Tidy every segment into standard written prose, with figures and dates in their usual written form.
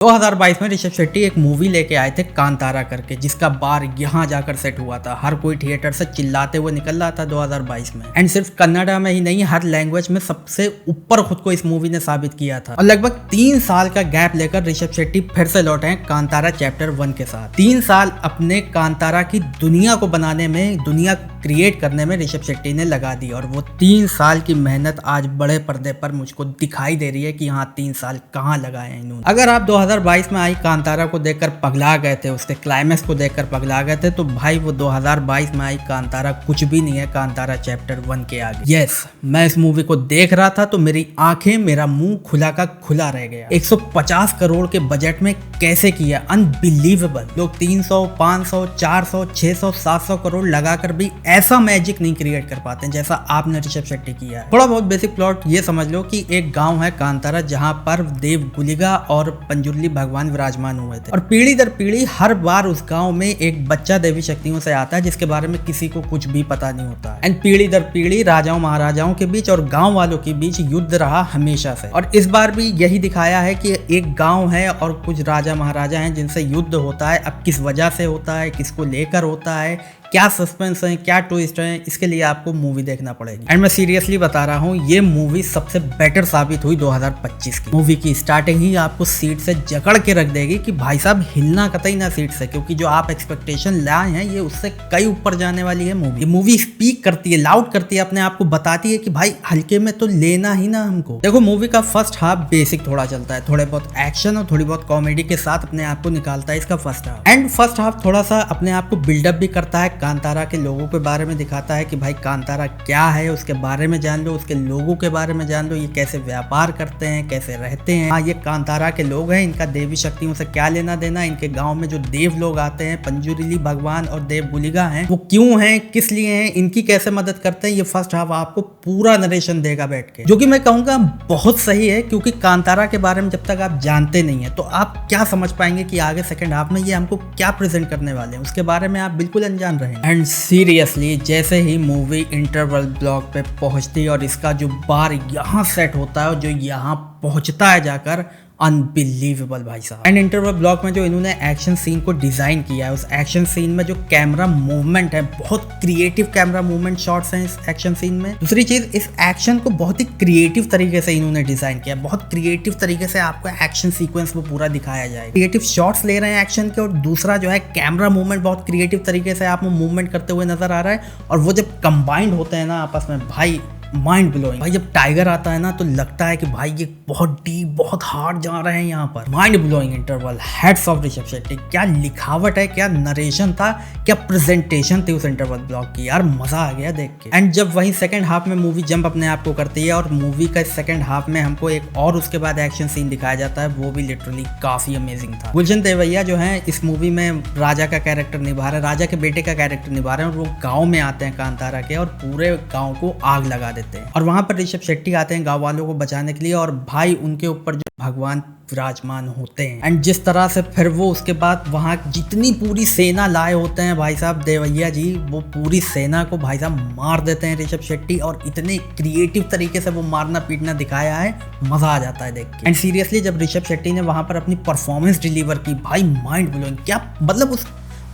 2022 में ऋषभ शेट्टी एक मूवी लेके आए थे कांतारा करके, जिसका बार यहाँ जाकर सेट हुआ था। हर कोई थिएटर से चिल्लाते हुए निकल रहा था 2022 में। एंड सिर्फ कन्नड़ा में ही नहीं, हर लैंग्वेज में सबसे ऊपर खुद को इस मूवी ने साबित किया था। और लगभग 3 साल का गैप लेकर ऋषभ शेट्टी फिर से लौटे हैं कांतारा चैप्टर 1 के साथ। 3 साल अपने कांतारा की दुनिया को बनाने में, दुनिया क्रिएट करने में ऋषभ शेट्टी ने लगा दी। और वो 3 साल की मेहनत आज बड़े पर्दे पर मुझको दिखाई दे रही है कि हाँ 3 साल कहाँ लगाए हैं इन्होंने। अगर आप 2022 में आई कांतारा को देखकर पगला गए थे, उसके क्लाइमैक्स को देखकर पगला गए थे, तो भाई वो 2022 में आई कांतारा कुछ भी नहीं है कांतारा चैप्टर 1 के आगे। यस, मैं इस मूवी को देख रहा था तो मेरी आंखें, मेरा मुंह खुला का खुला रह गया। 150 करोड़ के बजट में कैसे किया, अनबिलीवेबल। लोग 300, 500, 400, 600, 700 करोड़ लगाकर भी ऐसा मैजिक नहीं क्रिएट कर पाते हैं जैसा आपने ऋषभ शेट्टी किया है। थोड़ा बहुत बेसिक प्लॉट ये समझ लो कि एक गांव है कांतारा, जहां पर देव गुलिगा और पंजुर्ली भगवान विराजमान हुए थे। और पीढ़ी दर पीढ़ी हर बार उस गांव में एक बच्चा देवी शक्तियों से आता है जिसके बारे में किसी को कुछ भी पता नहीं होता है। एंड पीढ़ी दर पीढ़ी राजाओं महाराजाओं के बीच और गांव वालों के बीच युद्ध रहा हमेशा से। और इस बार भी यही दिखाया है कि एक गांव है और कुछ राजा महाराजा हैं जिनसे युद्ध होता है। अब किस वजह से होता है, किसको लेकर होता है, क्या सस्पेंस है, क्या ट्विस्ट है, इसके लिए आपको मूवी देखना पड़ेगी। एंड मैं सीरियसली बता रहा हूँ, ये मूवी सबसे बेटर साबित हुई 2025 की। मूवी की स्टार्टिंग ही आपको सीट से जकड़ के रख देगी कि भाई साहब हिलना कतई ना सीट से, क्योंकि जो आप एक्सपेक्टेशन लाए हैं ये उससे कई ऊपर जाने वाली है मूवी। ये मूवी स्पीक करती है, लाउड करती है, अपने आप को बताती है कि भाई हल्के में तो लेना ही ना हमको। देखो मूवी का फर्स्ट हाफ बेसिक थोड़ा चलता है, थोड़े बहुत एक्शन और थोड़ी बहुत कॉमेडी के साथ अपने आप को निकालता है इसका first half. And first half थोड़ा सा अपने आप को बिल्डअप भी करता है, कांतारा के लोगों के बारे में दिखाता है कि भाई कांतारा क्या है, उसके बारे में जान लो, उसके लोगों के बारे में जान लो, ये कैसे व्यापार करते हैं, कैसे रहते हैं। हाँ, ये कांतारा के लोग हैं, इनका देवी शक्तियों से क्या लेना देना, इनके गांव में जो देव लोग आते हैं, पंजुरिली भगवान और देव गुलिगा हैं, वो क्यों हैं, किस लिए हैं, इनकी कैसे मदद करते हैं। ये फर्स्ट हाफ आपको पूरा नरेशन देगा बैठ के, जो कि मैं कहूंगा बहुत सही है, क्योंकि कांतारा के बारे में जब तक आप जानते नहीं है तो आप क्या समझ पाएंगे कि आगे सेकंड हाफ में ये हमको क्या प्रेजेंट करने वाले हैं, उसके बारे में आप बिल्कुल अनजान रहेंगे। एंड सीरियसली जैसे ही मूवी इंटरवल ब्लॉक पे पहुंचती है और इसका जो बार यहाँ सेट होता है और जो यहाँ पहुंचता है जाकर, अनबिलीवेबल भाई साहब। एंड इंटरवल ब्लॉक में जो इन्होंने एक्शन सीन को डिजाइन किया है, उस एक्शन सीन में जो कैमरा मूवमेंट है, बहुत क्रिएटिव कैमरा मूवमेंट शॉट्स हैं इस एक्शन सीन में। दूसरी चीज, इस एक्शन को बहुत ही क्रिएटिव तरीके से इन्होंने डिजाइन किया, बहुत क्रिएटिव तरीके से आपको एक्शन सीक्वेंस वो पूरा दिखाया जाए। क्रिएटिव शॉट्स ले रहे हैं एक्शन के, और दूसरा जो है कैमरा मूवमेंट बहुत क्रिएटिव तरीके से आपको मूवमेंट करते हुए नजर आ रहा है। और वो जब कंबाइंड होते हैं ना आपस में, भाई माइंड ब्लोइंग। भाई जब टाइगर आता है ना तो लगता है कि भाई ये बहुत डीप, बहुत हार्ड जा रहे हैं यहाँ पर। Mind blowing interval, heads of Rishabh Shetty. क्या लिखावट है, क्या नरेशन था, क्या प्रेजेंटेशन थी उस इंटरवल ब्लॉक की, यार मजा आ गया देख के। एंड जब वही सेकंड हाफ में मूवी जंप अपने आप को करती है और मूवी का सेकंड हाफ में हमको एक और उसके बाद एक्शन सीन दिखाया जाता है, वो भी लिटरली काफी अमेजिंग था। गुलशन देवैया जो है इस मूवी में राजा का कैरेक्टर निभा रहे हैं, राजा के बेटे का कैरेक्टर निभा रहे हैं, और वो गाँव में आते हैं कांतारा के और पूरे गाँव को आग लगा देते हैं। और वहां पर ऋषभ शेट्टी आते हैं गांव वालों को बचाने के लिए, और भाई उनके ऊपर जो भगवान विराजमान होते हैं। एंड जिस तरह से फिर वो उसके बाद वहां जितनी पूरी सेना लाए होते हैं भाई साहब देवैया जी, वो पूरी सेना को भाई साहब मार देते हैं ऋषभ शेट्टी, और इतने क्रिएटिव तरीके से वो मारना पीटना दिखाया है, मजा आ जाता है देख के। एंड सीरियसली जब ऋषभ शेट्टी ने वहां पर अपनी परफॉर्मेंस डिलीवर की, भाई माइंड ब्लोइंग। क्या मतलब उस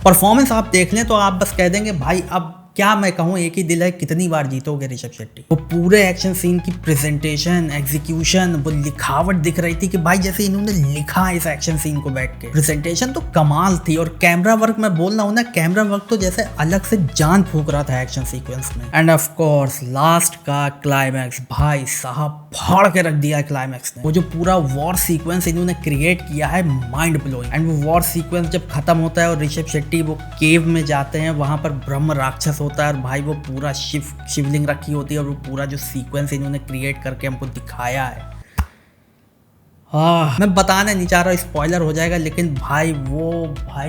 परफॉर्मेंस आप देख लें तो आप बस कह देंगे भाई अब क्या मैं कहूँ, एक ही दिल है, कितनी बार जीतोगे ऋषभ शेट्टी। वो पूरे एक्शन सीन की प्रेजेंटेशन, एग्जीक्यूशन, वो लिखावट दिख रही थी कि भाई जैसे इन्होंने लिखा है इस एक्शन सीन को बैठ के। प्रेजेंटेशन तो कमाल थी, और कैमरा वर्क मैं बोल रहा हूँ ना, कैमरा वर्क तो जैसे अलग से जान फूक रहा था एक्शन सीक्वेंस में। एंड ऑफ कोर्स लास्ट का क्लाइमैक्स, भाई साहब फाड़ के रख दिया क्लाइमैक्स ने। वो जो पूरा वॉर सीक्वेंस इन्होंने क्रिएट किया है, माइंड ब्लोइंग। एंड वो वॉर सीक्वेंस जब खत्म होता है और ऋषभ शेट्टी वो केव में जाते हैं, वहां पर ब्रह्म राक्षस होता है, और भाई वो पूरा शिवलिंग रखी होती है, और वो पूरा जो सीक्वेंस इन्होंने क्रिएट करके हमको दिखाया है, मैं बताना नहीं चाह रहा, स्पॉइलर हो जाएगा, लेकिन भाई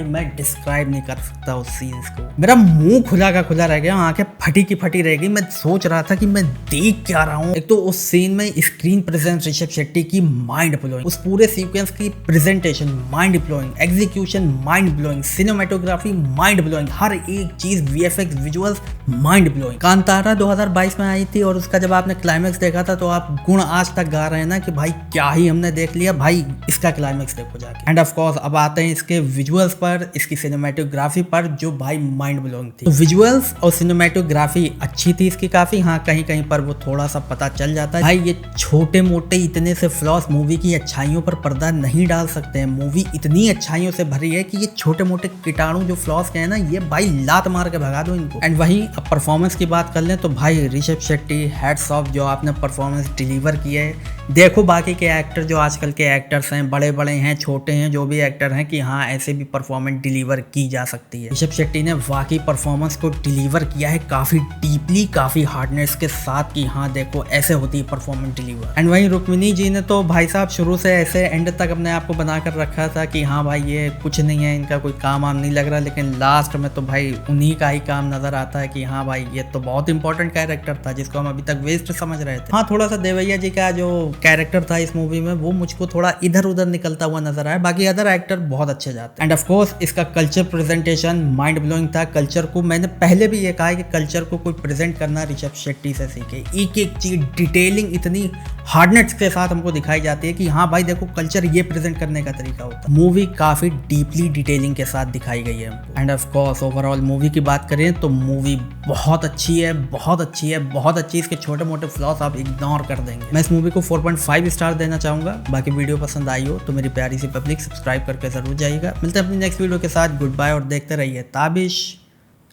मैं डिस्क्राइब नहीं कर सकता उस सीन्स को। मेरा मुंह खुला का खुला रह गया, आंखें फटी की फटी रह गई। मैं सोच रहा था कि मैं देख क्या रहा हूँ। एक तो उस सीन में स्क्रीन प्रेजेंस ऋषभ शेट्टी की माइंड ब्लोइंग, उस पूरे सीक्वेंस की presentation mind blowing, execution mind blowing, cinematography mind blowing, हर एक चीज VFX visuals mind blowing. Kantara 2022 में आई थी, और उसका जब आपने क्लाइमैक्स देखा था तो आप गुण आज तक गा रहे हैं ना कि भाई क्या ही हमने देख लिया भाई, इसका क्लाइमेक्स देखो जाके। एंड ऑफ कोर्स अब आते हैं इसके विजुअल्स पर, इसकी सिनेमेटोग्राफी पर, जो भाई माइंड ब्लोइंग थी। तो विजुअल्स और सिनेमेटोग्राफी अच्छी थी इसकी काफी, हाँ कहीं कहीं पर वो थोड़ा सा पता चल जाता है भाई ये छोटे मोटे इतने से फ्लॉस मूवी की अच्छाइयों पर पर्दा नहीं डाल सकते हैं। मूवी इतनी अच्छाइयों से भरी है कि ये छोटे मोटे कीटाणु जो फ्लॉस के हैं ना, ये भाई लात मार के भगा दो इनको। एंड वहीं अब परफॉर्मेंस की बात कर लें तो भाई ऋषभ शेट्टी हैट्स ऑफ, जो आपने परफॉर्मेंस डिलीवर की है। देखो बाकी के एक्टर जो आजकल के एक्टर्स हैं, बड़े बड़े हैं छोटे हैं जो भी एक्टर हैं, कि हाँ ऐसे भी परफॉर्मेंस डिलीवर की जा सकती है। ऋषभ शेट्टी ने वाकई परफॉर्मेंस को डिलीवर किया है काफी डीपली, काफी हार्डनेस के साथ, कि हाँ देखो ऐसे होती है परफॉर्मेंस डिलीवर। एंड वहीं रुक्मिणी जी ने तो भाई साहब शुरू से ऐसे एंड तक अपने आप को बनाकर रखा था कि हाँ भाई ये कुछ नहीं है, इनका कोई काम आम नहीं लग रहा, लेकिन लास्ट में तो भाई उन्हीं का ही काम नजर आता है कि हाँ भाई ये तो बहुत इंपॉर्टेंट कैरेक्टर था जिसको हम अभी तक वेस्ट समझ रहे थे। हाँ थोड़ा सा देवैया जी का जो कैरेक्टर था इस मूवी में वो मुझको थोड़ा इधर उधर निकलता हुआ नजर आया, बाकी अदर एक्टर बहुत अच्छे जाते हैं। एंड ऑफ कोर्स इसका कल्चर प्रेजेंटेशन माइंड ब्लोइंग था। कल्चर को मैंने पहले भी ये कहा है कि कल्चर को कोई प्रेजेंट करना ऋषभ शेट्टी से सीखे। एक एक चीज डिटेलिंग इतनी हार्डनेस के साथ हमको दिखाई जाती है कि हाँ भाई देखो कल्चर ये प्रेजेंट करने का तरीका होता है। मूवी काफी डीपली डिटेलिंग के साथ दिखाई गई है हमको। End of course overall movie की बात करें तो मूवी बहुत अच्छी है, बहुत अच्छी है, बहुत अच्छी। इसके छोटे मोटे फ्लॉस आप इग्नोर कर देंगे। मैं इस मूवी को 4.5 स्टार देना चाहूंगा। बाकी वीडियो पसंद आई हो तो मेरी प्यारी सी पब्लिक सब्सक्राइब करके जरूर जाइएगा। मिलते हैं अपनी नेक्स्ट वीडियो के साथ। गुड बाय और देखते रहिए ताबिश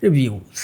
रिव्यूज।